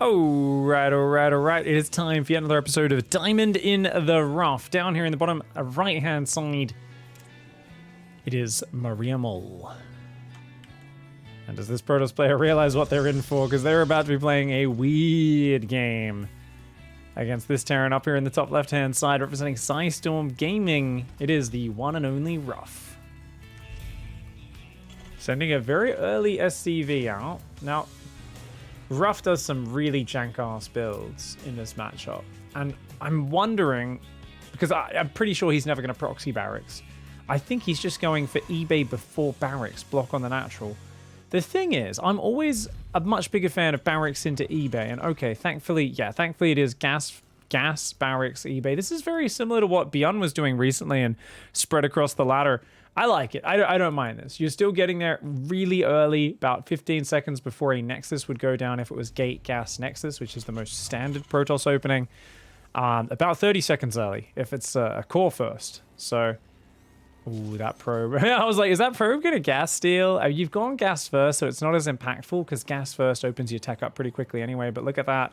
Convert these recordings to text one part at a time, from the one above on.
Alright. It is time for yet another episode of Diamond in the Rough. Down here in the bottom right-hand side, it is Maria Mole. And does this Protoss player realize what they're in for? Because they're about to be playing a weird game against this Terran up here in the top left-hand side, representing Storm Gaming. It is the one and only Ruff. Sending a very early SCV out. Now, Ruff does some really jank-ass builds in this matchup. And I'm wondering, because I'm pretty sure he's never going to proxy barracks. I think he's just going for eBay before barracks, block on the natural. The thing is, I'm always a much bigger fan of barracks into eBay. And okay, thankfully it is gas, barracks, eBay. This is very similar to what Beyond was doing recently and spread across the ladder. I like it. I don't mind this. You're still getting there really early, about 15 seconds before a Nexus would go down if it was Gate Gas Nexus, which is the most standard Protoss opening. About 30 seconds early if it's a core first. So, ooh, that probe. I was like, is that probe going to gas steal? You've gone gas first, so it's not as impactful because gas first opens your tech up pretty quickly anyway. But look at that.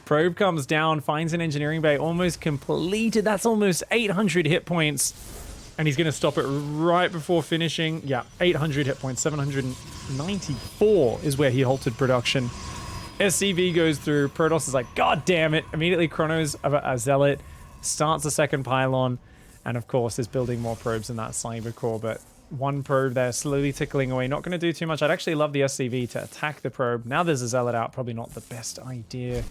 Probe comes down, finds an engineering bay, almost completed. That's almost 800 hit points. And he's going to stop it right before finishing. Yeah, 800 hit points. 794 is where he halted production. SCV goes through. Protoss is like, God damn it. Immediately chronos a Zealot. Starts a second pylon. And of course is building more probes in that cyber core. But one probe there slowly tickling away. Not going to do too much. I'd actually love the SCV to attack the probe. Now there's a Zealot out. Probably not the best idea.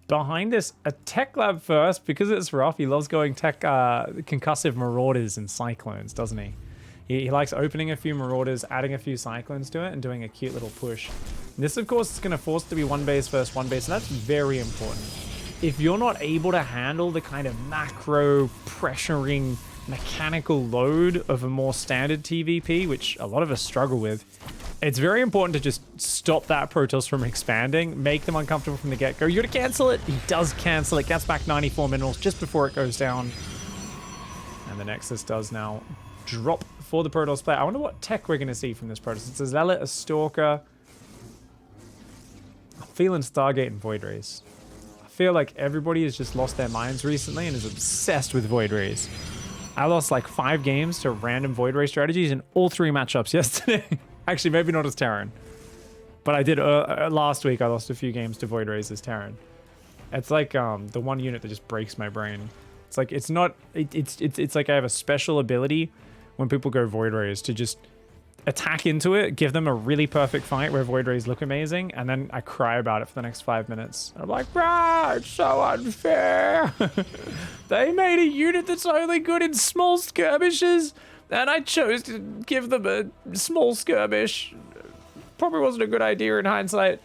Behind this, a tech lab first, because it's Ruff. He loves going tech concussive marauders and cyclones, doesn't he? He likes opening a few marauders, adding a few cyclones to it, and doing a cute little push. And this, of course, is going to force it to be one base versus one base, and that's very important. If you're not able to handle the kind of macro pressuring mechanical load of a more standard TVP, which a lot of us struggle with, it's very important to just stop that Protoss from expanding, make them uncomfortable from the get-go. You're going to cancel it. He does cancel it. Gets back 94 minerals just before it goes down. And the Nexus does now drop for the Protoss player. I wonder what tech we're going to see from this Protoss. It's a Zealot, a Stalker. I'm feeling Stargate and Void Rays. I feel like everybody has just lost their minds recently and is obsessed with Void Rays. I lost like 5 games to random Void Ray strategies in all 3 matchups yesterday. Actually, maybe not as Terran. But I did, last week I lost a few games to Void Rays as Terran. It's like the one unit that just breaks my brain. It's like, it's not, it's like I have a special ability when people go Void Rays to just attack into it, give them a really perfect fight where Void Rays look amazing, and then I cry about it for the next 5 minutes. And I'm like, it's so unfair. They made a unit that's only good in small skirmishes, and I chose to give them a small skirmish. Probably wasn't a good idea in hindsight.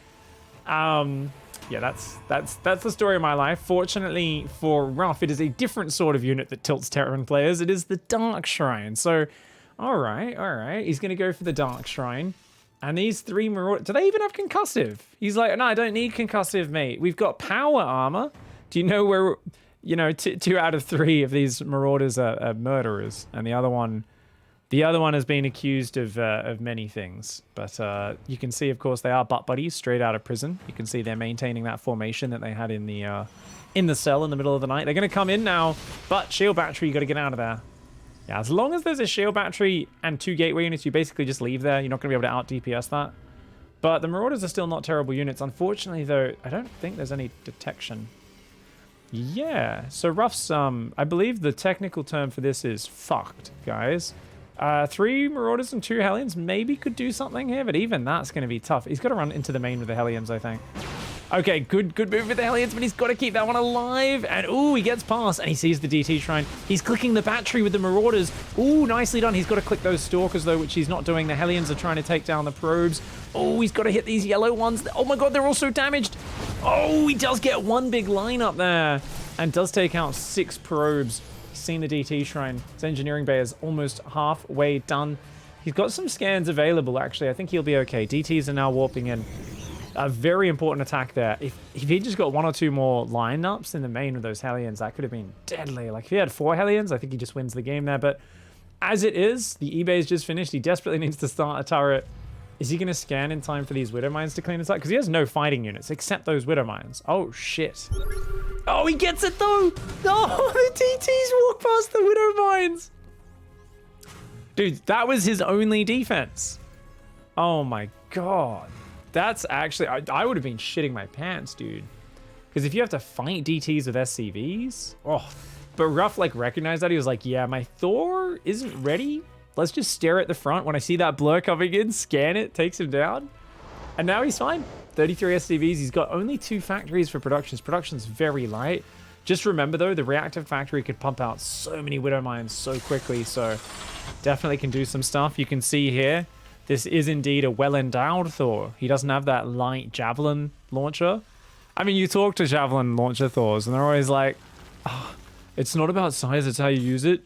Yeah, that's the story of my life. Fortunately for Ruff, it is a different sort of unit that tilts Terran players. It is the Dark Shrine. So, all right. He's going to go for the Dark Shrine. And these 3 Marauders, do they even have concussive? He's like, no, I don't need concussive, mate. We've got power armor. Do you know where, 2 out of 3 of these Marauders are murderers, and the other one has been accused of many things. But you can see, of course, they are butt buddies straight out of prison. You can see they're maintaining that formation that they had in the cell in the middle of the night. They're going to come in now, but shield battery, you got to get out of there. Yeah, as long as there's a shield battery and 2 gateway units, you basically just leave there. You're not going to be able to out-DPS that. But the Marauders are still not terrible units. Unfortunately, though, I don't think there's any detection. Yeah, so Ruff's, I believe the technical term for this is fucked, guys. 3 Marauders and 2 Hellions maybe could do something here, but even that's going to be tough. He's got to run into the main with the Hellions, I think. Okay, good move with the Hellions, but he's got to keep that one alive. And, ooh, he gets past, and he sees the DT Shrine. He's clicking the battery with the Marauders. Ooh, nicely done. He's got to click those Stalkers, though, which he's not doing. The Hellions are trying to take down the probes. Oh, he's got to hit these yellow ones. Oh, my God, they're also damaged. Oh, he does get one big line up there and does take out 6 probes. He's seen the DT Shrine. His engineering bay is almost halfway done. He's got some scans available, actually. I think he'll be okay. DTs are now warping in. A very important attack there. If he just got 1 or 2 more lineups in the main with those Hellions, that could have been deadly. Like, if he had 4 Hellions, I think he just wins the game there. But as it is, the eBay's just finished. He desperately needs to start a turret. Is he going to scan in time for these Widow Mines to clean this up? Because he has no fighting units except those Widow Mines. Oh, shit. Oh, he gets it, though. No, the TTs walk past the Widow Mines. Dude, that was his only defense. Oh, my God. That's actually... I would have been shitting my pants, dude. Because if you have to fight DTs with SCVs... Oh, but Ruff, like, recognized that. He was like, yeah, my Thor isn't ready. Let's just stare at the front. When I see that blur coming in, scan it, takes him down. And now he's fine. 33 SCVs. He's got only 2 factories for productions. Production's very light. Just remember, though, the reactive factory could pump out so many Widow Mines so quickly. So definitely can do some stuff. You can see here, this is indeed a well-endowed Thor. He doesn't have that light Javelin launcher. I mean, you talk to Javelin launcher Thors, and they're always like, oh, it's not about size, it's how you use it.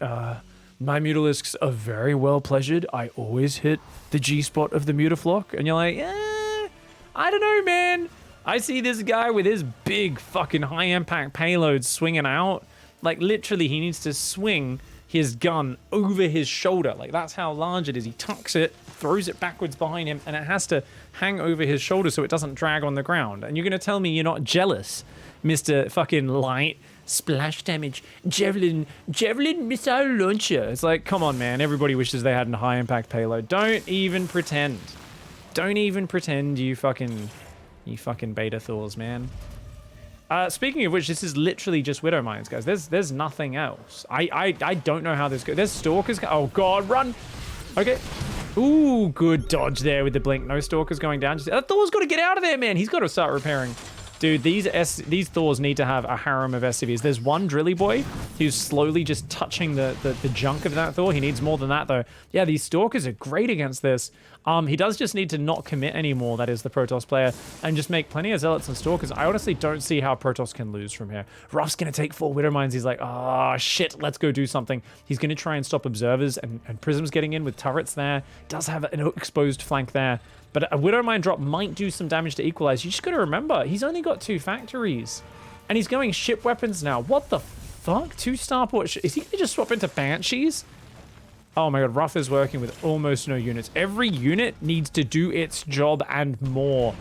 My Mutalisks are very well pleasured. I always hit the G-spot of the Mutaflock. And you're like, I don't know, man. I see this guy with his big fucking high-impact payload swinging out. Like, literally, he needs to swing his gun over his shoulder. Like, that's how large it is. He tucks it, throws it backwards behind him, and it has to hang over his shoulder so it doesn't drag on the ground. And you're going to tell me you're not jealous, Mr. fucking Light Splash Damage Javelin Missile Launcher. It's like, come on, man. Everybody wishes they had a high-impact payload. Don't even pretend. Don't even pretend you fucking beta Thors, man. Speaking of which, this is literally just Widow Mines, guys. There's nothing else. I don't know how this goes. There's Stalkers. Oh, God, run. Okay. Ooh, good dodge there with the blink. No Stalkers going down. Thor's got to get out of there, man. He's got to start repairing. Dude, these Thors need to have a harem of SCVs. There's one Drilly Boy who's slowly just touching the junk of that Thor. He needs more than that, though. Yeah, these Stalkers are great against this. He does just need to not commit anymore, that is the Protoss player, and just make plenty of Zealots and Stalkers. I honestly don't see how Protoss can lose from here. Ruff's going to take 4 Widow Mines. He's like, oh, shit, let's go do something. He's going to try and stop Observers, and Prism's getting in with turrets there. Does have an exposed flank there. But a Widow Mine drop might do some damage to equalize. You just got to remember, he's only got 2 factories. And he's going ship weapons now. What the fuck? 2 Starport. Is he going to just swap into Banshees? Oh my God, Ruff is working with almost no units. Every unit needs to do its job and more.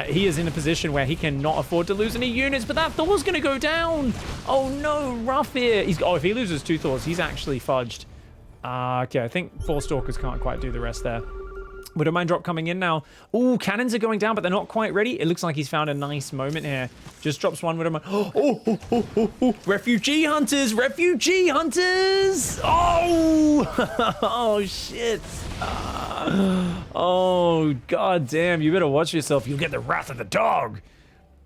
He is in a position where he cannot afford to lose any units, but that Thor's going to go down. Oh no, Ruff here. If he loses 2 Thors, he's actually fudged. Okay, I think 4 Stalkers can't quite do the rest there. Widow Mine drop coming in now. Ooh, cannons are going down, but they're not quite ready. It looks like he's found a nice moment here. Just drops 1 Widow Mine. Oh. Refugee hunters! Refugee hunters! Oh! Oh, shit. Oh, god damn. You better watch yourself. You'll get the wrath of the dog.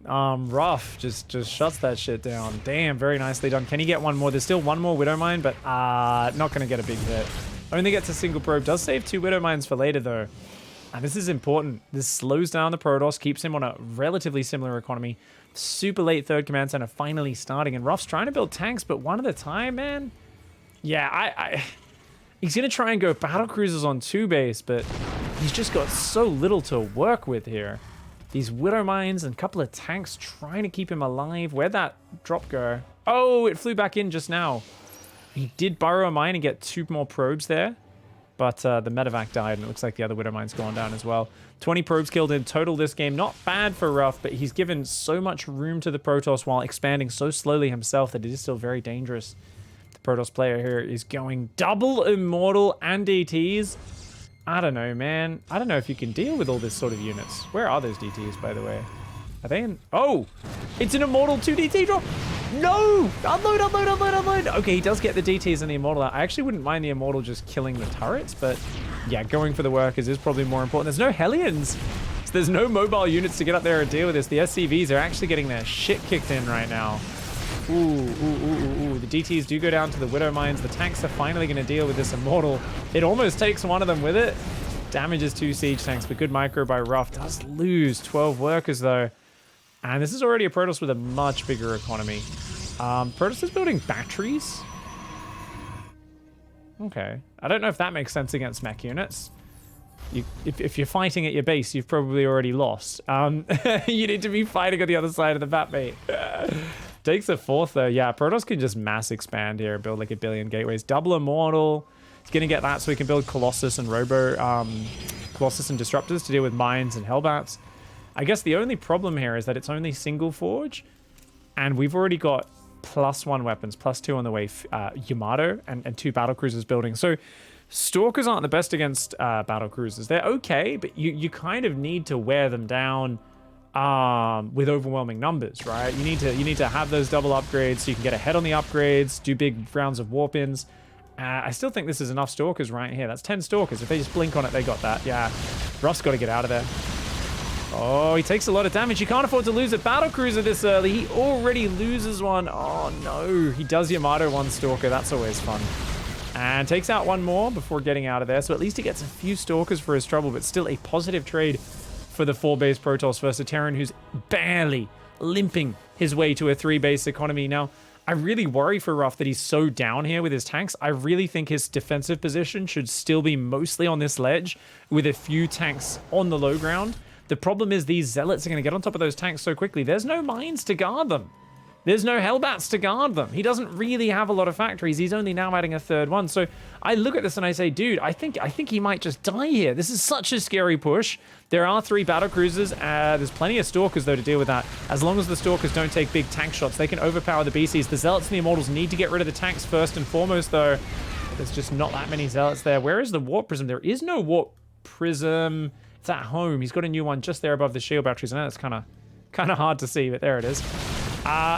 Ruff just shuts that shit down. Damn, very nicely done. Can he get 1 more? There's still 1 more Widow Mine, but not going to get a big hit. Only gets a single probe. Does save 2 Widow Mines for later, though. And this is important. This slows down the Protoss, keeps him on a relatively similar economy. Super late 3rd command center finally starting. And Ruff's trying to build tanks, but one at a time, man. Yeah, he's going to try and go Battlecruisers on 2 base, but he's just got so little to work with here. These Widow Mines and a couple of tanks trying to keep him alive. Where'd that drop go? Oh, it flew back in just now. He did burrow a mine and get 2 more probes there, but the medevac died, and it looks like the other Widow Mine's gone down as well. 20 probes killed in total this game. Not bad for Ruff, but he's given so much room to the Protoss while expanding so slowly himself that it is still very dangerous. The Protoss player here is going double Immortal and DTs. I don't know, man. I don't know if you can deal with all this sort of units. Where are those DTs, by the way? Are they in? Oh, it's an Immortal 2 DT drop. No! Unload, unload, unload, unload! Okay, he does get the DTs and the Immortal out. I actually wouldn't mind the Immortal just killing the turrets, but yeah, going for the workers is probably more important. There's no Hellions, so there's no mobile units to get up there and deal with this. The SCVs are actually getting their shit kicked in right now. Ooh. The DTs do go down to the Widow Mines. The tanks are finally going to deal with this Immortal. It almost takes one of them with it. Damages 2 siege tanks, but good micro by Ruff. Does lose 12 workers, though. And this is already a Protoss with a much bigger economy. Protoss is building batteries. Okay. I don't know if that makes sense against mech units. If you're fighting at your base, you've probably already lost. You need to be fighting on the other side of the map, mate. Takes a 4th, though. Yeah, Protoss can just mass expand here, build like a billion gateways. Double Immortal. He's going to get that so he can build Colossus and Colossus and Disruptors to deal with Mines and Hellbats. I guess the only problem here is that it's only single forge, and we've already got +1 weapons, +2 on the way, Yamato and 2 Battlecruisers building. So Stalkers aren't the best against Battlecruisers. They're okay, but you kind of need to wear them down with overwhelming numbers, right? You need to have those double upgrades so you can get ahead on the upgrades, do big rounds of warp-ins. I still think this is enough Stalkers right here. That's 10 Stalkers. If they just blink on it, they got that. Yeah, Ruff's got to get out of there. Oh, he takes a lot of damage. You can't afford to lose a Battlecruiser this early. He already loses one. Oh, no. He does Yamato 1 Stalker. That's always fun. And takes out 1 more before getting out of there. So at least he gets a few Stalkers for his trouble, but still a positive trade for the 4-base Protoss versus a Terran who's barely limping his way to a 3-base economy. Now, I really worry for Ruff that he's so down here with his tanks. I really think his defensive position should still be mostly on this ledge with a few tanks on the low ground. The problem is these Zealots are going to get on top of those tanks so quickly. There's no mines to guard them. There's no Hellbats to guard them. He doesn't really have a lot of factories. He's only now adding a 3rd one. So I look at this and I say, dude, I think he might just die here. This is such a scary push. There are 3 Battlecruisers. There's plenty of Stalkers, though, to deal with that. As long as the Stalkers don't take big tank shots, they can overpower the BCs. The Zealots and the Immortals need to get rid of the tanks first and foremost, though. There's just not that many Zealots there. Where is the Warp Prism? There is no Warp Prism. It's at home. He's got a new one just there above the shield batteries. I know it's kind of hard to see, but there it is.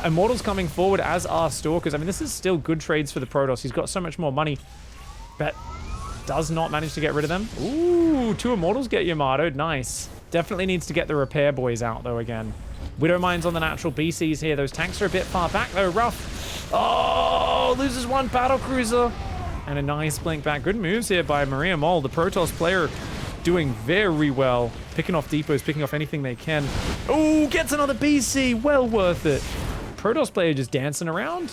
Immortals coming forward, as are Stalkers. I mean, this is still good trades for the Protoss. He's got so much more money, but does not manage to get rid of them. Ooh, 2 Immortals get Yamato'd. Nice. Definitely needs to get the repair boys out, though, again. Widow Mines on the natural BCs here. Those tanks are a bit far back, though. Ruff. Oh, loses 1 Battlecruiser. And a nice blink back. Good moves here by Maria Mole, the Protoss player, doing very well. Picking off depots, picking off anything they can. Oh, gets another BC. Well worth it. Protoss player just dancing around.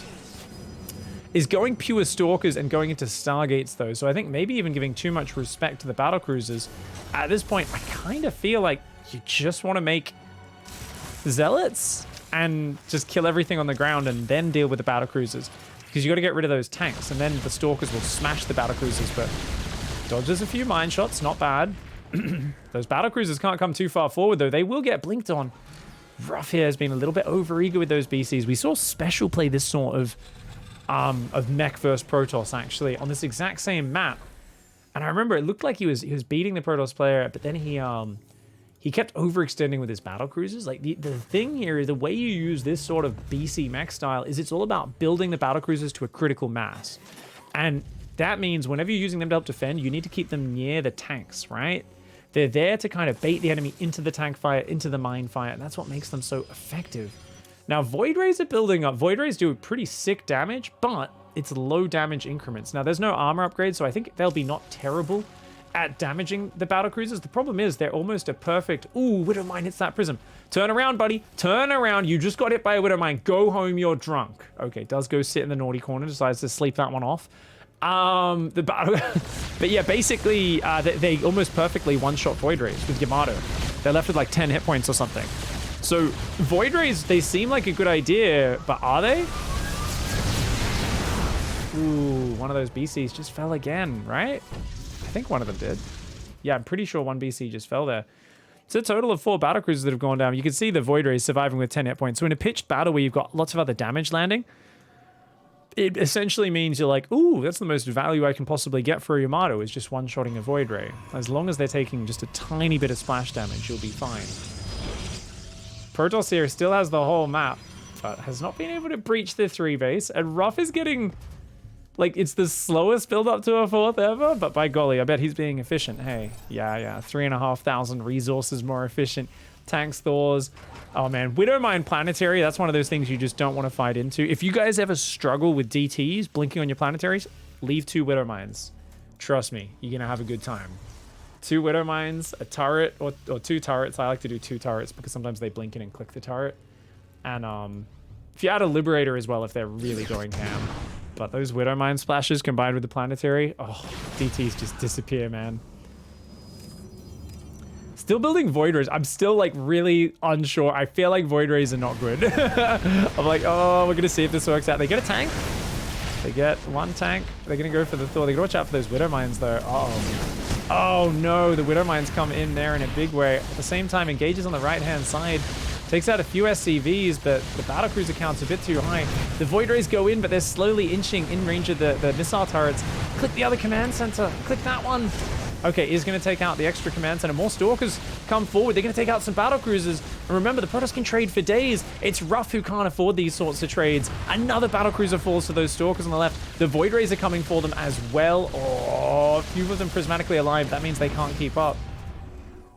Is going pure Stalkers and going into Stargates, though. So I think maybe even giving too much respect to the Battlecruisers. At this point, I kind of feel like you just want to make Zealots and just kill everything on the ground and then deal with the Battlecruisers. Because you got to get rid of those tanks, and then the Stalkers will smash the Battlecruisers, but dodges a few mine shots, not bad. Those Battlecruisers can't come too far forward, though. They will get blinked on. Ruff here has been a little bit overeager with those BCs. We saw Special play this sort of mech versus Protoss, actually, on this exact same map. And I remember it looked like he was beating the Protoss player, but then he kept overextending with his Battlecruisers. Like, the thing here is the way you use this sort of BC mech style is it's all about building the Battlecruisers to a critical mass. And that means whenever you're using them to help defend, you need to keep them near the tanks, right? They're there to kind of bait the enemy into the tank fire, into the mine fire, and that's what makes them so effective. Now, Void Rays are building up. Void Rays do pretty sick damage, but it's low damage increments. Now, there's no armor upgrade, so I think they'll be not terrible at damaging the Battlecruisers. The problem is they're almost a perfect... Ooh, Widow Mine hits that prism. Turn around, buddy. Turn around. You just got hit by a Widow Mine. Go home. You're drunk. Okay, does go sit in the naughty corner. Decides to sleep that one off. But yeah, basically, they almost perfectly one-shot Void Rays with Yamato. They're left with like 10 hit points or something. So Void Rays, they seem like a good idea, but are they? Ooh, one of those BCs just fell again, right? I think one of them did. Yeah, I'm pretty sure one BC just fell there. It's a total of 4 Battlecruisers that have gone down. You can see the Void Rays surviving with 10 hit points. So in a pitched battle where you've got lots of other damage landing, it essentially means you're like, ooh, that's the most value I can possibly get for a Yamato, is just one-shotting a Void Ray. As long as they're taking just a tiny bit of splash damage, you'll be fine. Protoss here still has the whole map, but has not been able to breach the 3-base, and Ruff is getting, like, it's the slowest build-up to a 4th ever, but by golly, I bet he's being efficient. Hey, yeah, 3,500 resources more efficient. Tanks, Thors. Oh man, Widow Mine Planetary, that's one of those things you just don't want to fight into. If you guys ever struggle with DTs, blinking on your planetaries, leave 2 Widow Mines. Trust me, you're going to have a good time. 2 Widow Mines, a turret, or 2 turrets. I like to do 2 turrets because sometimes they blink in and click the turret. And if you add a Liberator as well, if they're really going ham. But those Widow Mine splashes combined with the Planetary, oh, DTs just disappear, man. Still building Void Rays. I'm still like really unsure. I feel like Void Rays are not good. I'm like, oh, we're going to see if this works out. They get a tank. They get one tank. They're going to go for the Thor. They got to watch out for those Widow Mines, though. Uh-oh. Oh, no. The Widow Mines come in there in a big way. At the same time, engages on the right-hand side. Takes out a few SCVs, but the Battlecruiser count's a bit too high. The Void Rays go in, but they're slowly inching in range of the missile turrets. Click the other command center. Click that one. Okay, he's going to take out the extra command center. More Stalkers come forward. They're going to take out some Battlecruisers. And remember, the Protoss can trade for days. It's Ruff who can't afford these sorts of trades. Another Battlecruiser falls to those Stalkers on the left. The Void Rays are coming for them as well. Oh, a few of them prismatically alive. That means they can't keep up.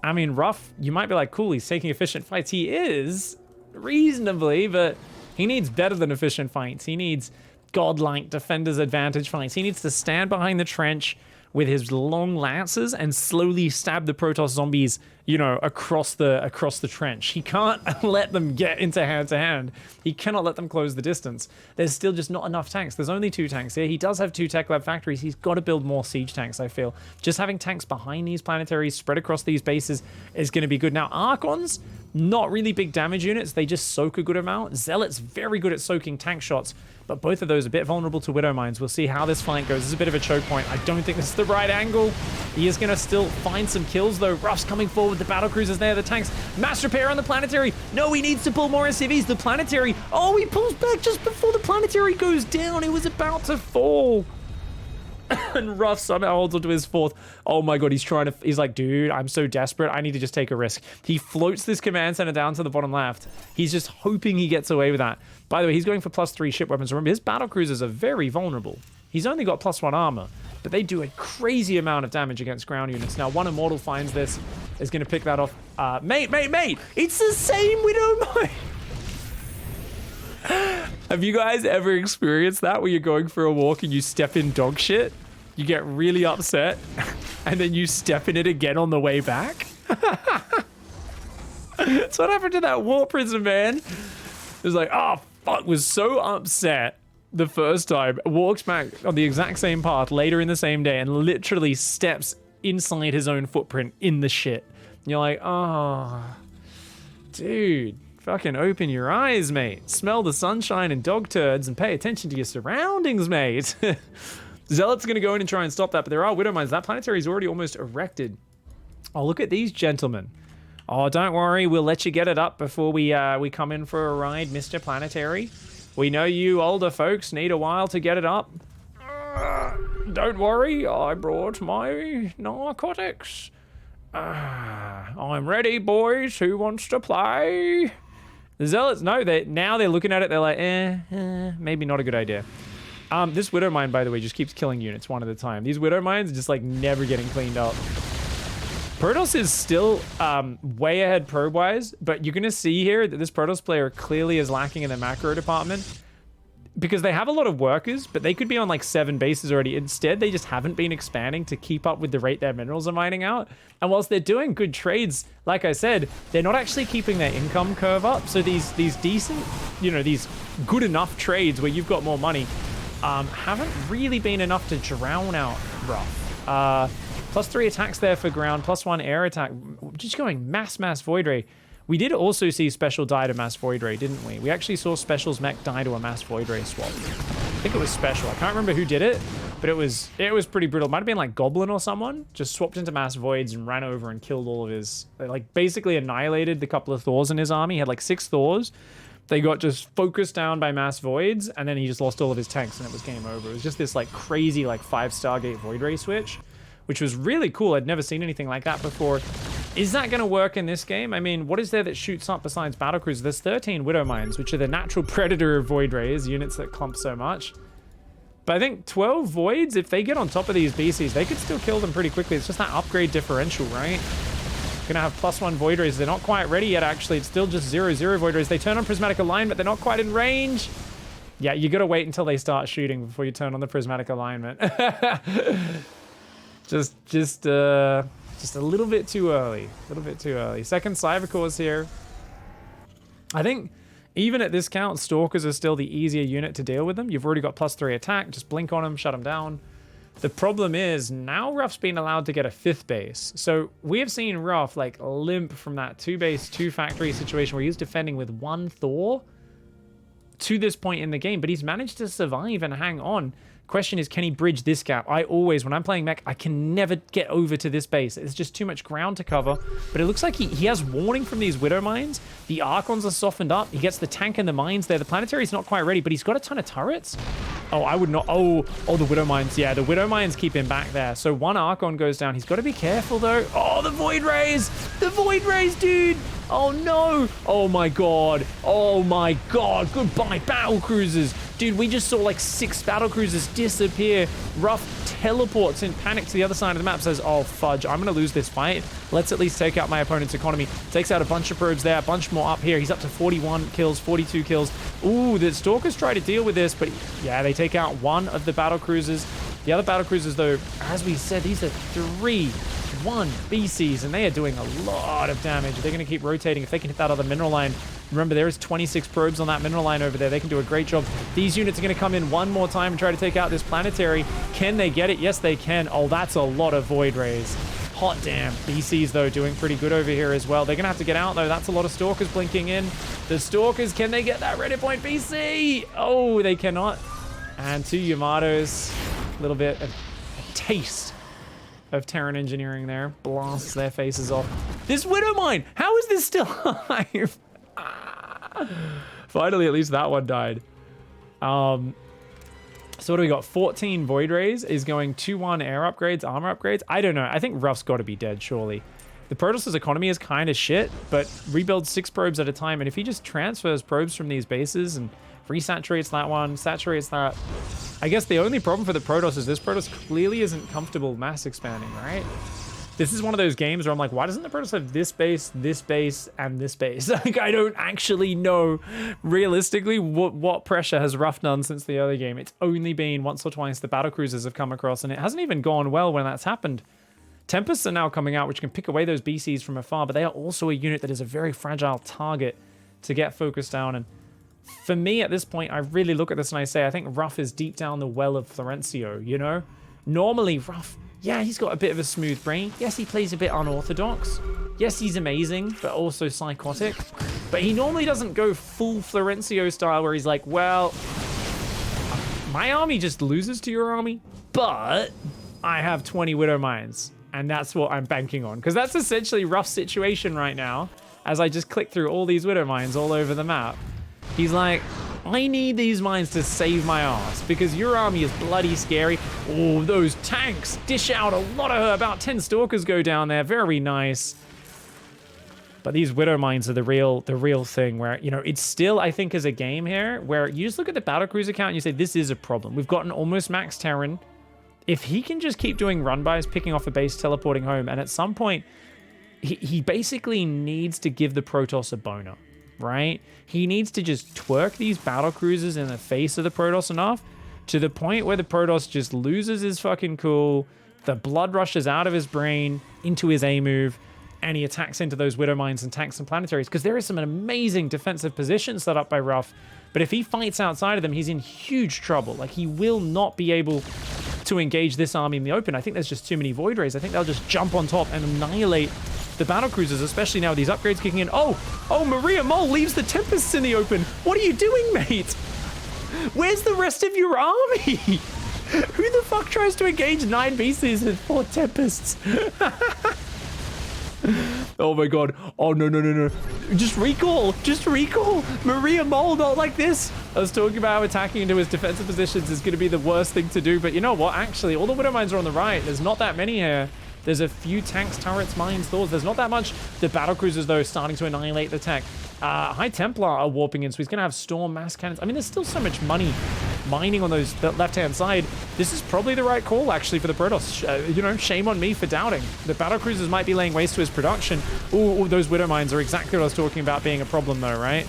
I mean, Ruff, you might be like, cool, he's taking efficient fights. He is, reasonably, but he needs better than efficient fights. He needs godlike defender's advantage fights. He needs to stand behind the trench with his long lances and slowly stab the Protoss zombies, you know, across the trench. He can't let them get into hand-to-hand. He cannot let them close the distance. There's still just not enough tanks. There's only 2 tanks here. He does have 2 tech lab factories. He's got to build more siege tanks, I feel. Just having tanks behind these planetaries spread across these bases is going to be good. Now, Archons, not really big damage units. They just soak a good amount. Zealots, very good at soaking tank shots, but both of those are a bit vulnerable to Widow Mines. We'll see how this flank goes. This is a bit of a choke point. I don't think this is the right angle. He is going to still find some kills, though. Ruff's coming forward. The Battlecruisers there. The tanks. Mass repair on the planetary. No, he needs to pull more SCVs. The planetary. Oh, he pulls back just before the planetary goes down. It was about to fall. And Ruff somehow holds onto his 4th. Oh my god, he's like, dude, I'm so desperate. I need to just take a risk. He floats this command center down to the bottom left. He's just hoping he gets away with that. By the way, he's going for +3 ship weapons. Remember, his battlecruisers are very vulnerable. He's only got +1 armor, but they do a crazy amount of damage against ground units. Now, one Immortal finds this, is going to pick that off. Mate! It's the same Widow Mine! Have you guys ever experienced that where you're going for a walk and you step in dog shit? You get really upset and then you step in it again on the way back? That's what happened to that war prison, man. It was like, oh, fuck, was so upset the first time, walks back on the exact same path later in the same day and literally steps inside his own footprint in the shit. And you're like, oh, dude. Fucking open your eyes, mate. Smell the sunshine and dog turds and pay attention to your surroundings, mate. Zealot's gonna go in and try and stop that, but there are Widow Mines. That planetary is already almost erected. Oh, look at these gentlemen. Oh, don't worry, we'll let you get it up before we come in for a ride, Mr. Planetary. We know you older folks need a while to get it up. Don't worry, I brought my narcotics. I'm ready, boys. Who wants to play? The Zealots, no, now they're looking at it, they're like, maybe not a good idea. This Widow Mine, by the way, just keeps killing units one at a time. These Widow Mines are just like never getting cleaned up. Protoss is still way ahead probe-wise, but you're going to see here that this Protoss player clearly is lacking in the macro department because they have a lot of workers, but they could be on like 7 bases already. Instead, they just haven't been expanding to keep up with the rate their minerals are mining out. And whilst they're doing good trades, like I said, they're not actually keeping their income curve up. So these decent, you know, these good enough trades where you've got more money haven't really been enough to drown out Ruff. +3 attacks there for ground, +1 air attack. Just going mass Void Ray. We did also see Special die to mass Void Ray, didn't we? We actually saw Special's mech die to a mass Void Ray swap. I think it was Special. I can't remember who did it, but it was pretty brutal. It might have been like Goblin or someone. Just swapped into mass Voids and ran over and killed all of his... Like, basically annihilated the couple of Thors in his army. He had like 6 Thors. They got just focused down by mass Voids, and then he just lost all of his tanks and it was game over. It was just this like crazy like 5 Stargate Void Ray switch, which was really cool. I'd never seen anything like that before. Is that going to work in this game? I mean, what is there that shoots up besides Battlecruiser? There's 13 Widow Mines, which are the natural predator of Void Rays, units that clump so much. But I think 12 Voids, if they get on top of these BCs, they could still kill them pretty quickly. It's just that upgrade differential, right? Gonna have +1 Void Rays. They're not quite ready yet, actually. It's still just 0/0 Void Rays. They turn on Prismatic Alignment. They're not quite in range. Yeah, you gotta wait until they start shooting before you turn on the Prismatic Alignment. Just a little bit too early. A little bit too early. Second Cyber Cores here. I think even at this count, Stalkers are still the easier unit to deal with them. You've already got +3 attack. Just blink on them, shut them down. The problem is now Ruff's been allowed to get a 5th base. So we have seen Ruff like limp from that 2 base, 2 factory situation where he's defending with 1 Thor. to this point in the game, but he's managed to survive and hang on. Question is, can he bridge this gap? I always, when I'm playing mech, I can never get over to this base. It's just too much ground to cover. But it looks like he has warning from these Widow Mines. The Archons are softened up. He gets the tank and the mines there. The Planetary's not quite ready, but he's got a ton of turrets. Oh, I would not. Oh, the Widow Mines. Yeah, the Widow Mines keep him back there. So one Archon goes down. He's got to be careful, though. Oh, the Void Rays. The Void Rays, dude. Oh, no. Oh, my God. Oh, my God. Goodbye, Battlecruisers. Dude, we just saw like 6 Battlecruisers disappear. Ruff teleports in panic to the other side of the map, says, oh, fudge, I'm going to lose this fight. Let's at least take out my opponent's economy. Takes out a bunch of probes there, a bunch more up here. He's up to 41 kills, 42 kills. Ooh, the Stalkers try to deal with this, but yeah, they take out one of the Battlecruisers. The other Battlecruisers, though, as we said, these are 3-1 BCs, and they are doing a lot of damage. They're going to keep rotating. If they can hit that other mineral line, remember, there is 26 probes on that mineral line over there. They can do a great job. These units are going to come in one more time and try to take out this Planetary. Can they get it? Yes, they can. Oh, that's a lot of Void Rays. Hot damn. BCs, though, doing pretty good over here as well. They're going to have to get out, though. That's a lot of Stalkers blinking in. The Stalkers, can they get that ready point BC? Oh, they cannot. And 2 Yamatos. A little bit of a taste of Terran engineering there. Blasts their faces off. This Widow Mine! How is this still alive? Finally, at least that one died. So what do we got? 14 Void Rays is going 2-1 air upgrades, armor upgrades. I don't know. I think Ruff's got to be dead, surely. The Protoss' economy is kind of shit, but rebuilds 6 probes at a time. And if he just transfers probes from these bases and resaturates that one, saturates that... I guess the only problem for the Protoss is this Protoss clearly isn't comfortable mass expanding, right? This is one of those games where I'm like, why doesn't the Protoss have this base, and this base? Like, I don't actually know realistically what pressure has Ruff done since the early game. It's only been once or twice the Battlecruisers have come across, and it hasn't even gone well when that's happened. Tempests are now coming out, which can pick away those BCs from afar, but they are also a unit that is a very fragile target to get focused down. And for me, at this point, I really look at this and I say, I think Ruff is deep down the well of Florencio, you know? Normally, Ruff, yeah, he's got a bit of a smooth brain. Yes, he plays a bit unorthodox. Yes, he's amazing, but also psychotic. But he normally doesn't go full Florencio style where he's like, well, my army just loses to your army, but I have 20 Widow Mines. And that's what I'm banking on. Because that's essentially Ruff's situation right now, as I just click through all these Widow Mines all over the map. He's like, I need these mines to save my ass because your army is bloody scary. Oh, those tanks dish out a lot of her. About 10 Stalkers go down there. Very nice. But these Widow Mines are the real thing where, you know, it's still, I think, as a game here where you just look at the Battlecruiser count and you say, this is a problem. We've got an almost max Terran. If he can just keep doing run-bys, picking off a base, teleporting home, and at some point, he basically needs to give the Protoss a boner. Right? He needs to just twerk these Battlecruisers in the face of the Protoss enough to the point where the Protoss just loses his fucking cool, the blood rushes out of his brain into his A move, and he attacks into those Widow Mines and tanks and Planetaries, because there is some amazing defensive positions set up by Ruff, but if he fights outside of them, he's in huge trouble. Like, he will not be able to engage this army in the open. I think there's just too many Void Rays. I think they'll just jump on top and annihilate the Battlecruisers, especially now with these upgrades kicking in. Oh, Maria Mole leaves the Tempests in the open. What are you doing, mate? Where's the rest of your army? Who the fuck tries to engage 9 BCs and 4 Tempests? Oh my god. Oh, no. Just recall. Maria Mole, not like this. I was talking about how attacking into his defensive positions is going to be the worst thing to do, but you know what? Actually, all the Widow Mines are on the right. There's not that many here. There's a few tanks, turrets, mines, Thors. There's not that much. The Battlecruisers, though, starting to annihilate the tech. High Templar are warping in, so he's going to have Storm, Mass Cannons. I mean, there's still so much money mining on those left-hand side. This is probably the right call, actually, for the Protoss. You know, shame on me for doubting. The Battlecruisers might be laying waste to his production. Ooh, those Widow Mines are exactly what I was talking about being a problem, though, right?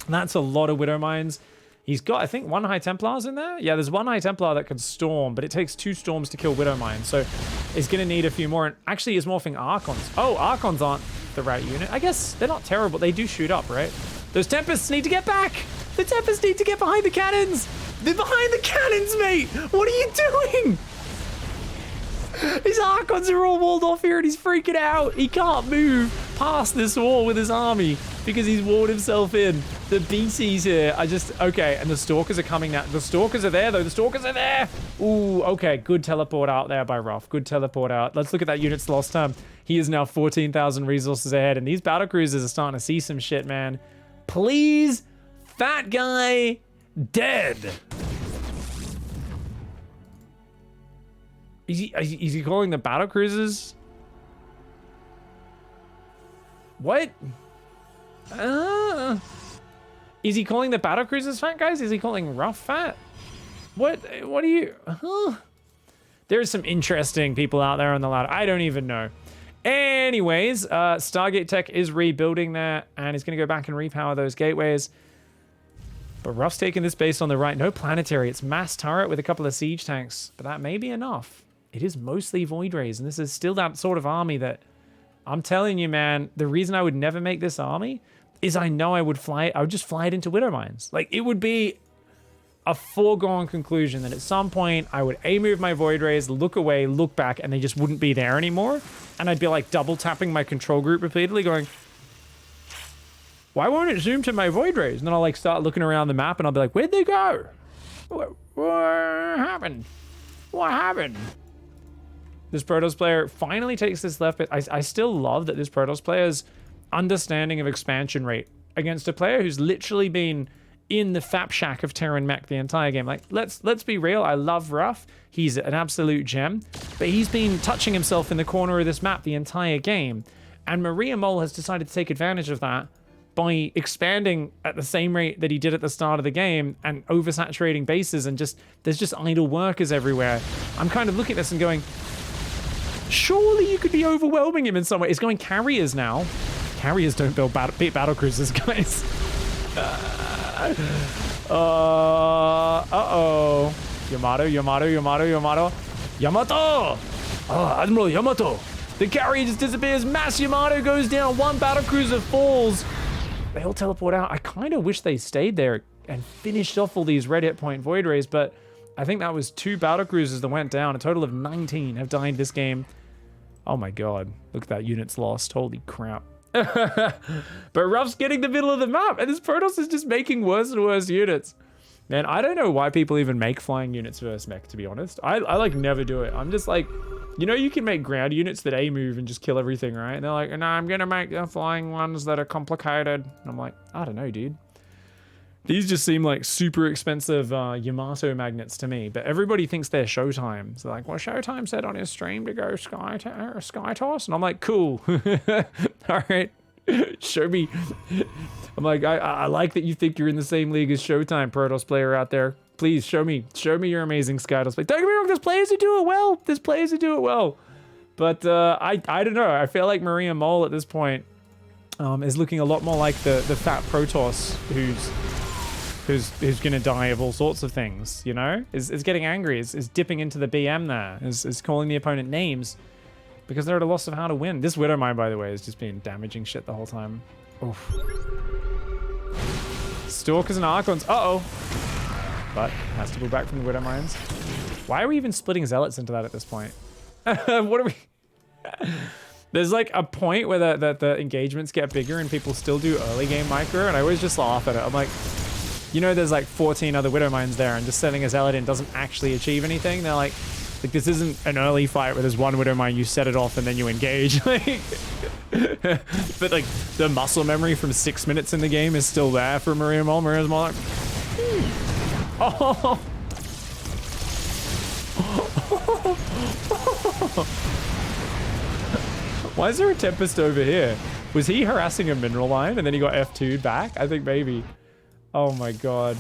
That's a lot of Widow Mines. He's got, I think, 1 High Templar's in there. Yeah, there's 1 High Templar that can storm, but it takes 2 storms to kill Widow Mines. So he's going to need a few more. And actually, he's morphing Archons. Oh, Archons aren't the right unit. I guess they're not terrible. They do shoot up, right? Those Tempests need to get back. The Tempests need to get behind the cannons. They're behind the cannons, mate. What are you doing? His Archons are all walled off here and he's freaking out. He can't move past this wall with his army. because he's walled himself in. The BC's here. Okay, and the Stalkers are coming now. The Stalkers are there, though. The Stalkers are there. Ooh, okay. Good teleport out there by Ruff. Good teleport out. Let's look at that unit's lost time. He is now 14,000 resources ahead, and these Battlecruisers are starting to see some shit, man. Please, fat guy, dead. Is he calling the Battlecruisers? What? Is he calling the Battlecruisers fat, guys? Is he calling Ruff fat? What are you... There's some interesting people out there on the ladder. I don't even know. Anyways, Stargate Tech is rebuilding that, and he's going to go back and repower those gateways. But Ruff's taking this base on the right. No planetary. It's mass turret with a couple of siege tanks. But that may be enough. It is mostly Void Rays, and this is still that sort of army that... I'm telling you, man, the reason I would never make this army is I know I would just fly it into Widow Mines. Like, it would be a foregone conclusion that at some point I would move my Void Rays, look away, look back, and they just wouldn't be there anymore. And I'd be like double tapping my control group repeatedly going, why won't it zoom to my Void Rays? And then I'll like start looking around the map and I'll be like, where'd they go? What happened? What happened? This Protoss player finally takes this left bit. I still love that this Protoss player's understanding of expansion rate against a player who's literally been in the fap shack of Terran mech the entire game. Like, let's be real. I love Ruff. He's an absolute gem, but he's been touching himself in the corner of this map the entire game. And Maria Mole has decided to take advantage of that by expanding at the same rate that he did at the start of the game and oversaturating bases, and there's just idle workers everywhere. I'm kind of looking at this and going, surely you could be overwhelming him in some way. It's going carriers now. Carriers don't beat Battlecruisers, guys. Uh-oh. Yamato. Admiral Yamato. The carrier just disappears. Mass Yamato goes down. One Battlecruiser falls. They all teleport out. I kind of wish they stayed there and finished off all these red hit point Void Rays, but I think that was 2 Battlecruisers that went down. A total of 19 have died this game. Oh my god. Look at that, unit's lost. Holy crap. But Ruff's getting the middle of the map, and this Protoss is just making worse and worse units. Man, I don't know why people even make flying units versus mech, to be honest. I like never do it. I'm just like, you know, you can make ground units that A-move and just kill everything, right? And they're like, no, I'm gonna make the flying ones that are complicated. And I'm like, I don't know, dude. These just seem like super expensive Yamato magnets to me, but everybody thinks they're Showtime. So like, well, Showtime said on his stream to go Sky Toss, and I'm like, cool. All right, show me. I'm like, I like that you think you're in the same league as Showtime, Protoss player out there. Please show me your amazing Sky Toss. Like, don't get me wrong, there's players who do it well. But I don't know. I feel like Maria Mole at this point is looking a lot more like the fat Protoss who's gonna die of all sorts of things, you know? Is getting angry, is dipping into the BM there, is calling the opponent names because they're at a loss of how to win. This Widow Mine, by the way, has just been damaging shit the whole time. Oof. Stalkers and Archons, uh-oh. But has to pull back from the Widow Mines. Why are we even splitting Zealots into that at this point? What are we... There's like a point where the engagements get bigger and people still do early game micro, and I always just laugh at it. I'm like, you know, there's like 14 other Widow Mines there, and just setting a Zealot in doesn't actually achieve anything. They're like this isn't an early fight where there's one Widow Mine, you set it off and then you engage. Like, but like the muscle memory from 6 minutes in the game is still there for Maria Mole. Maria's more like, oh. Why is there a Tempest over here? Was he harassing a mineral line and then he got F2'd back? I think maybe. Oh my god.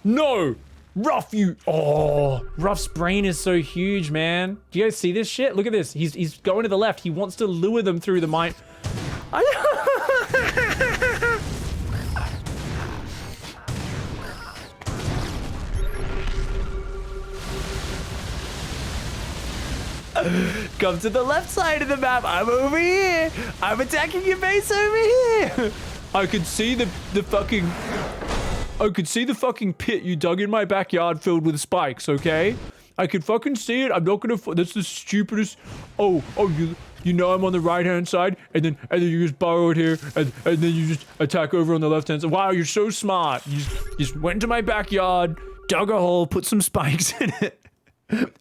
No! Ruff, you... Oh, Ruff's brain is so huge, man. Do you guys see this shit? Look at this. He's going to the left. He wants to lure them through the mine. Come to the left side of the map. I'm over here. I'm attacking your base over here. I could see the fucking... I could see the fucking pit you dug in my backyard filled with spikes, okay? I could fucking see it. I'm not gonna... That's the stupidest... Oh, You know I'm on the right-hand side, and then you just borrow it here, and then you just attack over on the left-hand side. Wow, you're so smart. You just went into my backyard, dug a hole, put some spikes in it,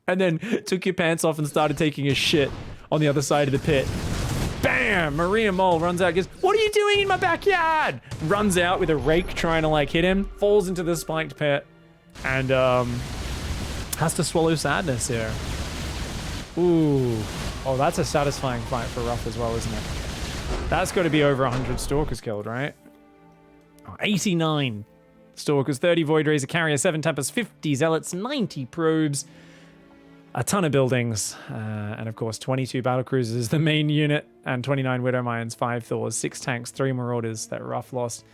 and then took your pants off and started taking a shit on the other side of the pit. Bam! Maria Mole runs out, goes, what are you doing in my backyard? Runs out with a rake trying to like hit him, falls into the spiked pit, and has to swallow sadness here. Ooh. Oh, that's a satisfying fight for Ruff as well, isn't it? That's got to be over 100 Stalkers killed, right? Oh, 89 Stalkers, 30 Void Rays, a Carrier, 7 Tempers, 50 Zealots, 90 Probes, a ton of buildings, and of course 22 Battlecruisers, the main unit, and 29 Widow Mines, 5 Thors, 6 Tanks, 3 Marauders that Ruff lost.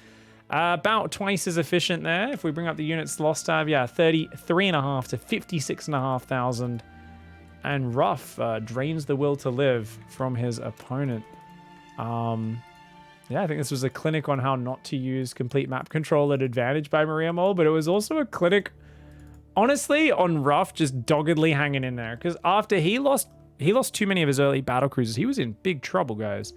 About twice as efficient there. If we bring up the units lost tab, yeah, 33.5 to 56,500. And Ruff drains the will to live from his opponent. Yeah, I think this was a clinic on how not to use complete map control at advantage by Maria Mole, but it was also a clinic, honestly, on Ruff just doggedly hanging in there. Because after he lost too many of his early battlecruisers, he was in big trouble, guys.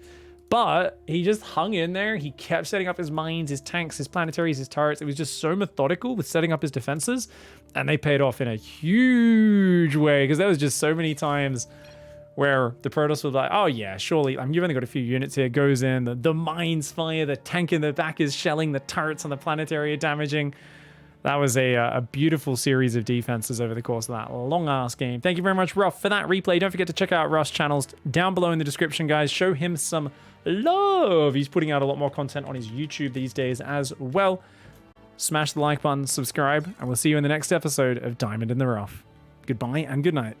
But he just hung in there. He kept setting up his mines, his tanks, his planetaries, his turrets. It was just so methodical with setting up his defenses. And they paid off in a huge way. Because there was just so many times where the Protoss was like, oh yeah, surely, you've only got a few units here. Goes in, the mines fire, the tank in the back is shelling, the turrets on the planetary are damaging. That was a beautiful series of defenses over the course of that long-ass game. Thank you very much, Ruff, for that replay. Don't forget to check out Ruff's channels down below in the description, guys. Show him some love. He's putting out a lot more content on his YouTube these days as well. Smash the like button, subscribe, and we'll see you in the next episode of Diamond in the Rough. Goodbye and good night.